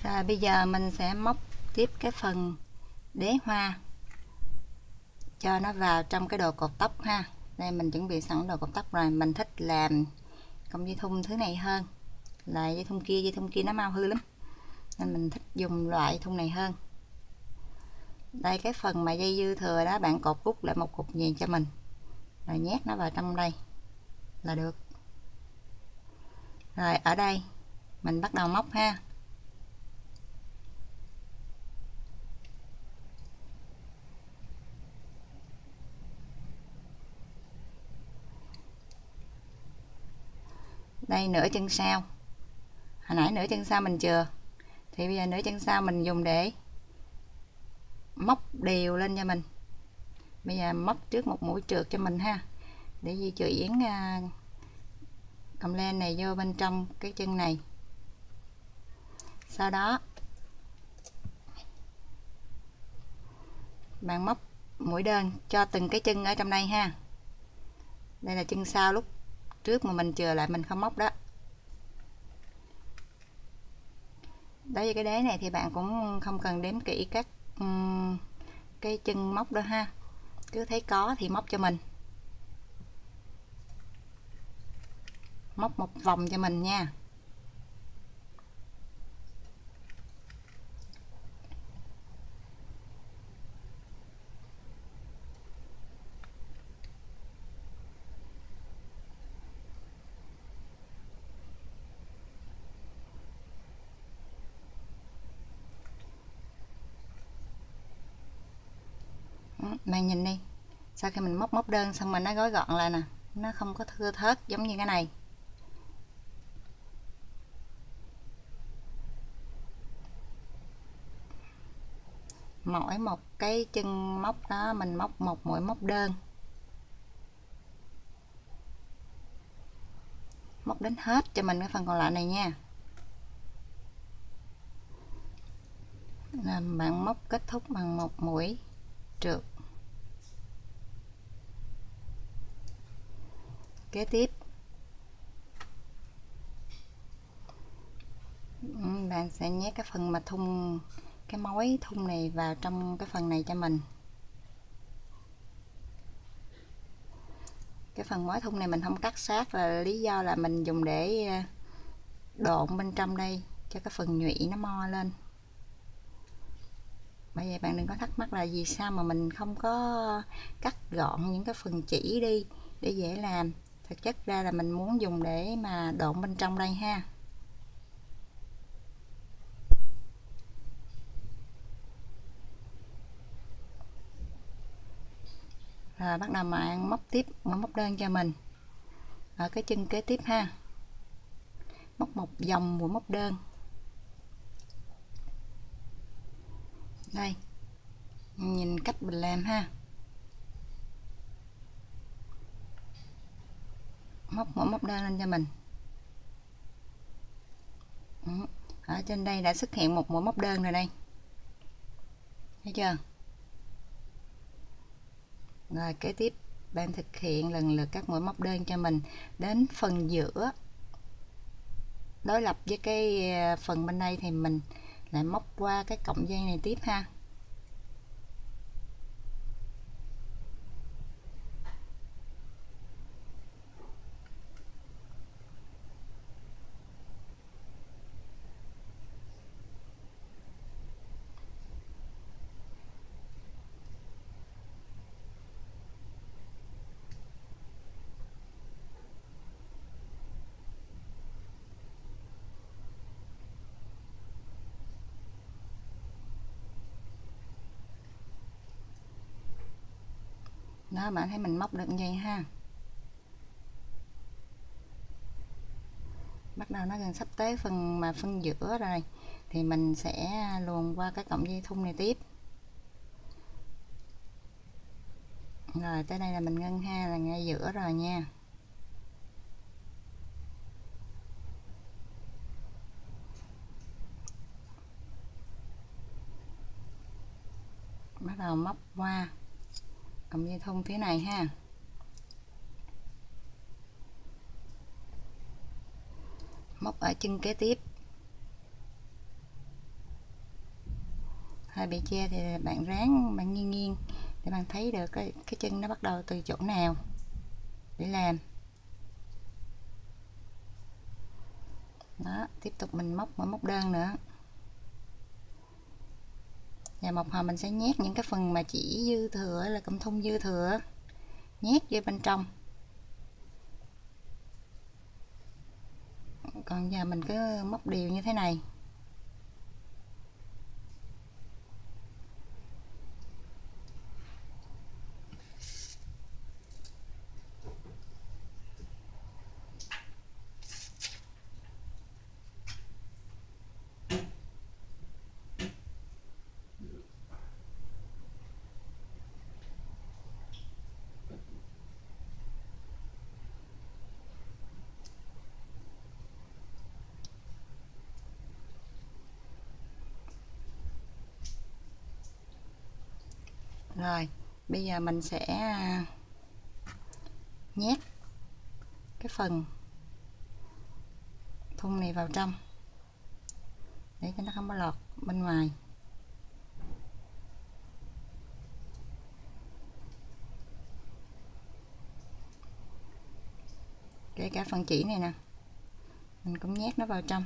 Rồi bây giờ mình sẽ móc tiếp cái phần đế hoa cho nó vào trong cái đồ cột tóc ha. Đây mình chuẩn bị sẵn đồ cột tóc rồi. Mình thích làm cọng dây thun thứ này hơn là dây thun kia nó mau hư lắm, nên mình thích dùng loại thun này hơn. Đây, cái phần mà dây dư thừa đó bạn cột rút lại một cục vàng cho mình, rồi nhét nó vào trong đây là được. Rồi ở đây mình bắt đầu móc ha. Đây nửa chân sau, hồi nãy nửa chân sau mình chừa, thì bây giờ nửa chân sau mình dùng để móc đều lên cho mình. Bây giờ móc trước một mũi trượt cho mình ha, để di chuyển cọng len này vô bên trong cái chân này. Sau đó bạn móc mũi đơn cho từng cái chân ở trong đây ha. Đây là chân sau lúc trước mà mình chừa lại mình không móc đó. Đối với cái đế này thì bạn cũng không cần đếm kỹ các cái chân móc đó ha, cứ thấy có thì móc cho mình, móc một vòng cho mình nha. Bạn nhìn đi, sau khi mình móc đơn xong mình nó gói gọn lại nè, nó không có thưa thớt giống như cái này. Mỗi một cái chân móc đó mình móc một mũi móc đơn, móc đến hết cho mình cái phần còn lại này nha. Làm bạn móc kết thúc bằng một mũi trượt. Kế tiếp bạn sẽ nhét cái phần mà thun, cái mối thun này vào trong cái phần này cho mình. Cái phần mối thun này mình không cắt sát là lý do là mình dùng để độn bên trong đây cho cái phần nhụy nó mo lên. Bởi vậy bạn đừng có thắc mắc là vì sao mà mình không có cắt gọn những cái phần chỉ đi để dễ làm. Thực chất ra là mình muốn dùng để mà độn bên trong đây ha. Rồi bắt đầu bạn móc tiếp mũi móc đơn cho mình ở cái chân kế tiếp ha. Móc một vòng mũi móc đơn. Đây, nhìn cách mình làm ha. Móc mũi móc đơn lên cho mình. Ở trên đây đã xuất hiện một mũi móc đơn rồi đây, thấy chưa? Rồi kế tiếp bạn thực hiện lần lượt các mũi móc đơn cho mình đến phần giữa đối lập với cái phần bên đây thì mình lại móc qua cái cọng dây này tiếp ha. Đó, bạn thấy mình móc được như vậy ha. Bắt đầu nó gần sắp tới phần mà phân giữa rồi thì mình sẽ luồn qua cái cọng dây thun này tiếp. Rồi tới đây là mình ngân ha, là ngay giữa rồi nha. Bắt đầu móc qua cọng dây thun phía này ha. Móc ở chân kế tiếp. hơi bị che thì bạn ráng bạn nghiêng nghiêng để bạn thấy được cái chân nó bắt đầu từ chỗ nào để làm. Đó, tiếp tục mình móc mỗi móc đơn nữa. Và một hồi mình sẽ nhét những cái phần mà chỉ dư thừa là cụm thun dư thừa nhét vô bên trong. Còn giờ mình cứ móc đều như thế này. Rồi, bây giờ mình sẽ nhét cái phần thun này vào trong để cho nó không có lọt bên ngoài. Kể cả phần chỉ này nè, mình cũng nhét nó vào trong.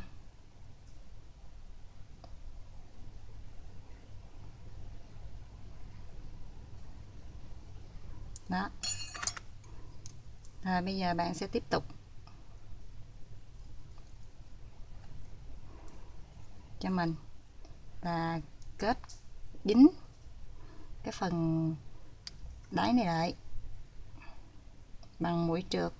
Đó. Rồi bây giờ bạn sẽ tiếp tục cho mình là kết dính cái phần đáy này lại bằng mũi trượt.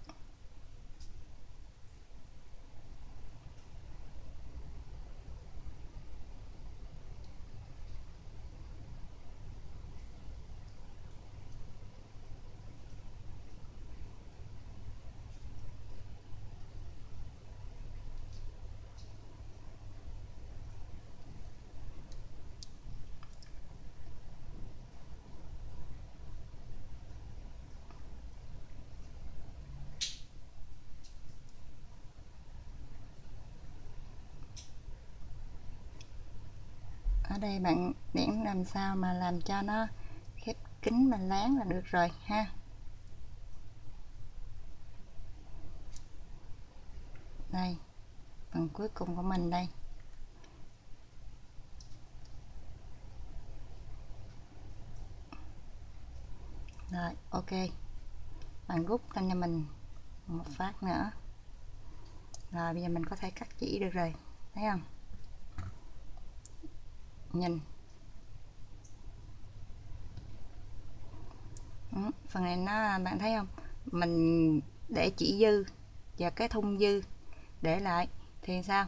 Ở đây bạn điểm làm sao mà làm cho nó khép kín mình láng là được rồi ha. Đây, phần cuối cùng của mình đây. Rồi, ok. Bạn rút lên cho mình một phát nữa. Rồi bây giờ mình có thể cắt chỉ được rồi, thấy không? Nhìn. Phần này nó bạn thấy không? Mình để chỉ dư và cái thun dư để lại thì sao?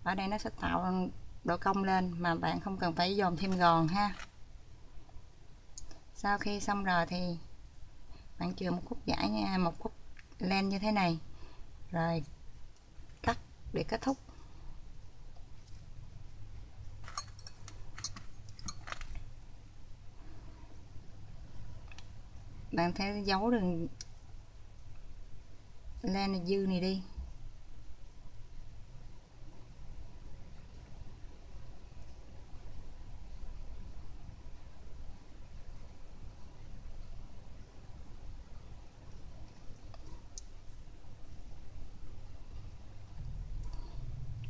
Ở đây nó sẽ tạo độ cong lên mà bạn không cần phải dồn thêm gòn ha. Sau khi xong rồi thì bạn chừa một khúc dải nha, một khúc len như thế này rồi cắt để kết thúc. Bạn phải giấu đường len này dư này đi.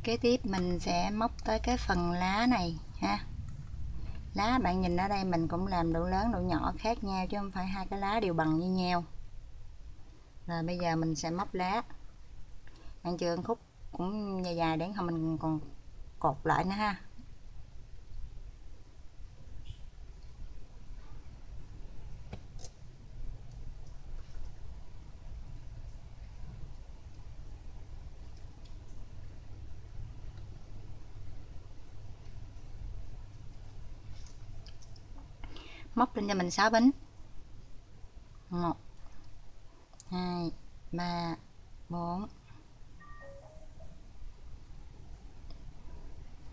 Kế tiếp mình sẽ móc tới cái phần lá này ha. Lá bạn nhìn ở đây mình cũng làm độ lớn độ nhỏ khác nhau chứ không phải hai cái lá đều bằng như nhau. Rồi bây giờ mình sẽ móc lá. Bạn chừa khúc cũng dài dài để không mình còn cột lại nữa ha. Móc lên cho mình 6 bính. 1 2 3 4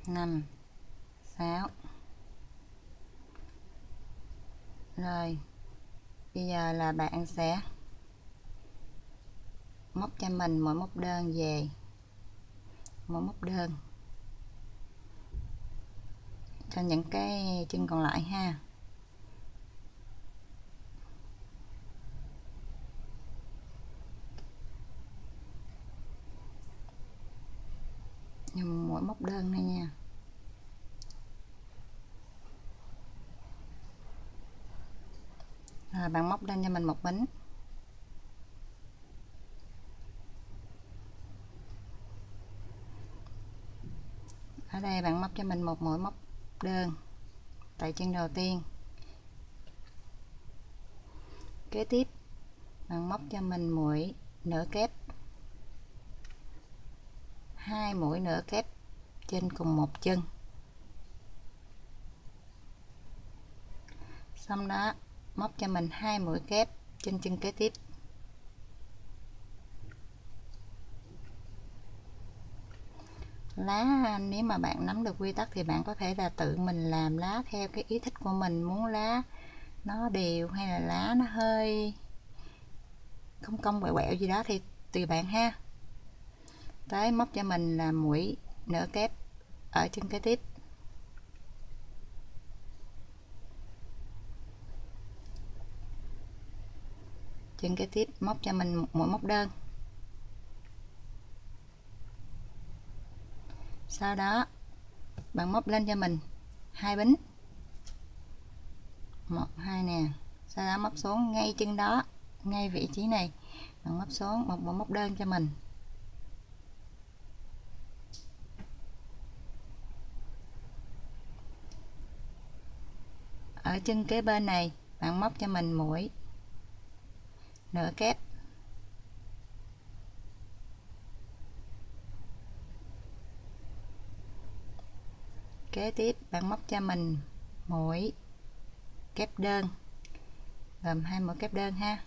5 6. Rồi bây giờ là bạn sẽ móc cho mình mỗi móc đơn về mỗi móc đơn cho những cái chân còn lại ha. Nhưng mỗi móc đơn này nha. Rồi bạn móc lên cho mình một bính. Ở đây bạn móc cho mình một mũi móc đơn tại chân đầu tiên. Kế tiếp bạn móc cho mình mũi nửa kép, 2 mũi nửa kép trên cùng một chân. Xong đó móc cho mình 2 mũi kép trên chân kế tiếp. Lá nếu mà bạn nắm được quy tắc thì bạn có thể là tự mình làm lá theo cái ý thích của mình, muốn lá nó đều hay là lá nó hơi không cong quẹo quẹo gì đó thì tùy bạn ha. Tới móc cho mình là mũi nửa kép ở chân kế tiếp. Chân kế tiếp móc cho mình một mũi móc đơn. Sau đó bạn móc lên cho mình 2 bính, 1 2 nè. Sau đó móc xuống ngay chân đó, ngay vị trí này, bạn móc xuống một mũi móc đơn cho mình. Ở chân kế bên này bạn móc cho mình mũi nửa kép. Kế tiếp bạn móc cho mình mũi kép đơn, gồm 2 mũi kép đơn ha.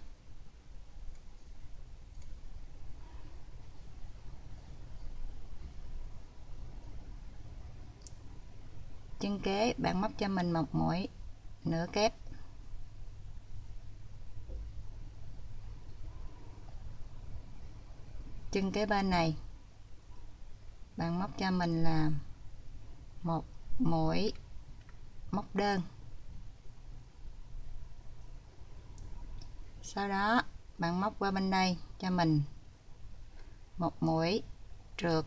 Chân kế bạn móc cho mình một mũi nửa kép. Chân kế bên này bạn móc cho mình là một mũi móc đơn. Sau đó bạn móc qua bên đây cho mình một mũi trượt.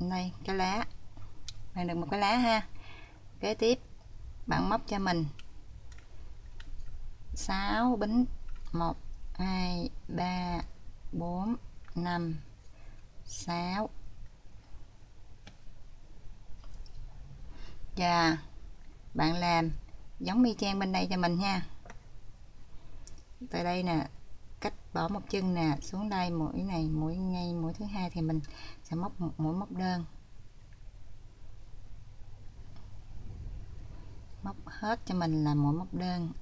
Đây cái lá, bạn được một cái lá ha. Kế tiếp bạn móc cho mình 6 bính, 1 2 3 4 5 6. Và bạn làm giống y chang bên đây cho mình nha. Từ đây nè, cách bỏ một chân nè, xuống đây mũi này, mũi ngay mũi thứ hai thì mình sẽ móc một mũi móc đơn. Móc hết cho mình là mũi móc đơn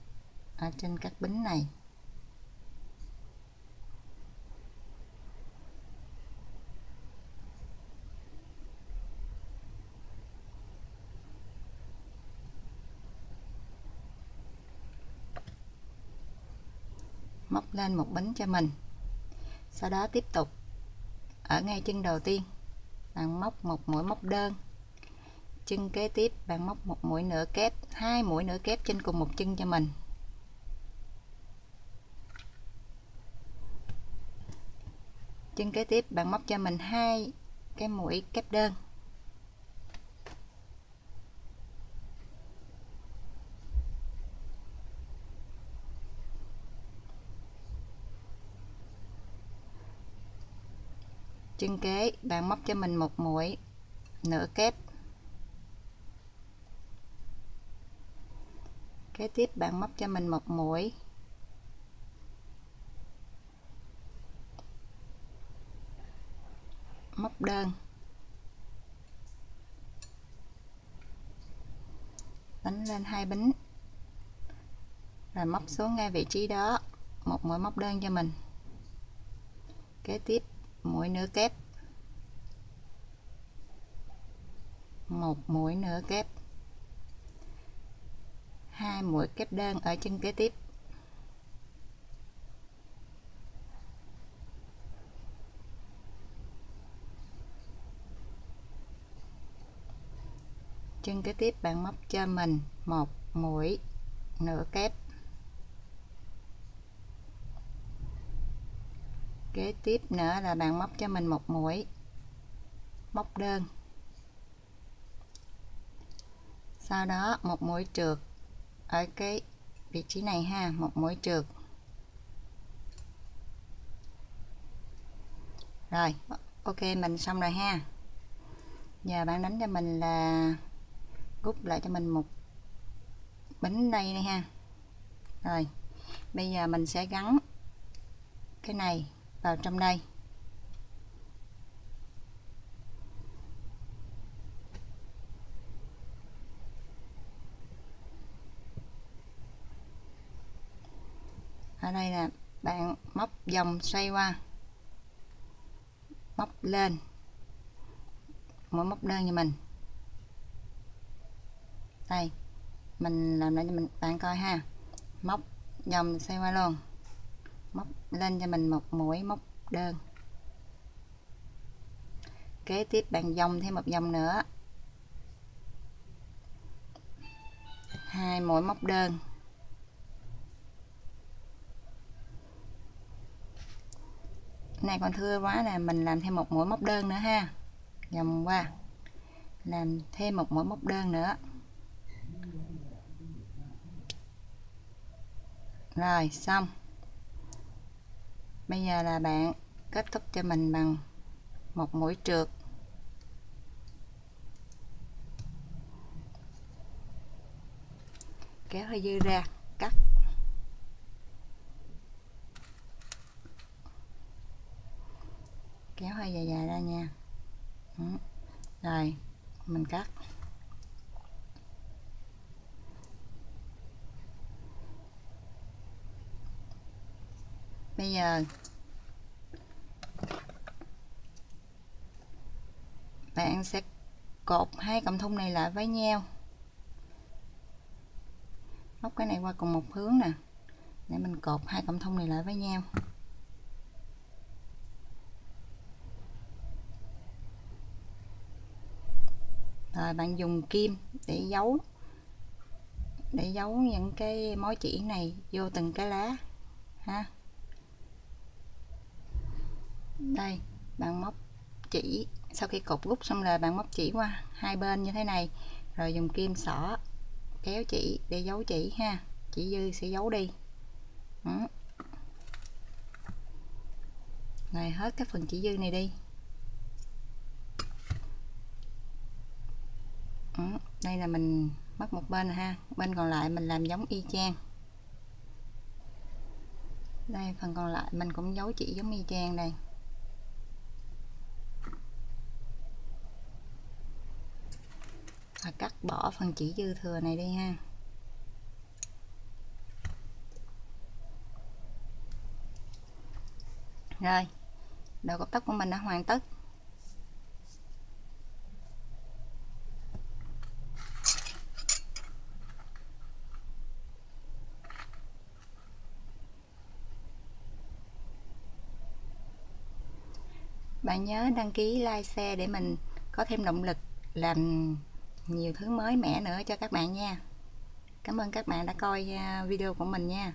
ở trên các bính này. Móc lên một bính cho mình. Sau đó tiếp tục ở ngay chân đầu tiên bạn móc một mũi móc đơn. Chân kế tiếp bạn móc một mũi nửa kép, 2 mũi nửa kép trên cùng một chân cho mình. Chân kế tiếp bạn móc cho mình 2 cái mũi kép đơn. Chân kế bạn móc cho mình một mũi nửa kép. Kế tiếp bạn móc cho mình một mũi móc đơn, đánh lên 2 bính và móc xuống ngay vị trí đó một mũi móc đơn cho mình. Kế tiếp mũi nửa kép, một mũi nửa kép, 2 mũi kép đơn ở chân kế tiếp. Chân kế tiếp bạn móc cho mình một mũi nửa kép. Kế tiếp nữa là bạn móc cho mình một mũi móc đơn. Sau đó một mũi trượt ở cái vị trí này ha, một mũi trượt. Rồi, ok, mình xong rồi ha. Giờ bạn đánh cho mình là rút lại cho mình một bính đây này ha. Rồi, bây giờ mình sẽ gắn cái này vào trong đây. Ở đây là bạn móc vòng xoay qua, móc lên mũi móc đơn cho mình. Đây, mình làm lại cho bạn coi ha. Móc vòng xoay qua luôn, móc lên cho mình một mũi móc đơn. Kế tiếp bạn vòng thêm một vòng nữa, 2 mũi móc đơn. Cái này còn thưa quá là mình làm thêm một mũi móc đơn nữa ha. Vòng qua, làm thêm một mũi móc đơn nữa. Rồi, xong. Bây giờ là bạn kết thúc cho mình bằng một mũi trượt. Kéo hơi dư ra, cắt. Kéo hơi dài dài ra nha. Rồi, mình cắt. Bây giờ bạn sẽ cột hai cọng thun này lại với nhau, móc cái này qua cùng một hướng nè, để mình cột hai cọng thun này lại với nhau. Rồi bạn dùng kim để giấu những cái mối chỉ này vô từng cái lá ha. Đây, bạn móc chỉ, sau khi cột gút xong rồi bạn móc chỉ qua hai bên như thế này, rồi dùng kim xỏ kéo chỉ để giấu chỉ ha, chỉ dư sẽ giấu đi. Rồi hết cái phần chỉ dư này đi. Đây là mình mất một bên rồi ha, bên còn lại mình làm giống y chang. Đây, phần còn lại mình cũng giấu chỉ giống y chang đây. Và cắt bỏ phần chỉ dư thừa này đi ha. Rồi, đầu cột tóc của mình đã hoàn tất. Bạn nhớ đăng ký, like, share để mình có thêm động lực làm nhiều thứ mới mẻ nữa cho các bạn nha. Cảm ơn các bạn đã coi video của mình nha.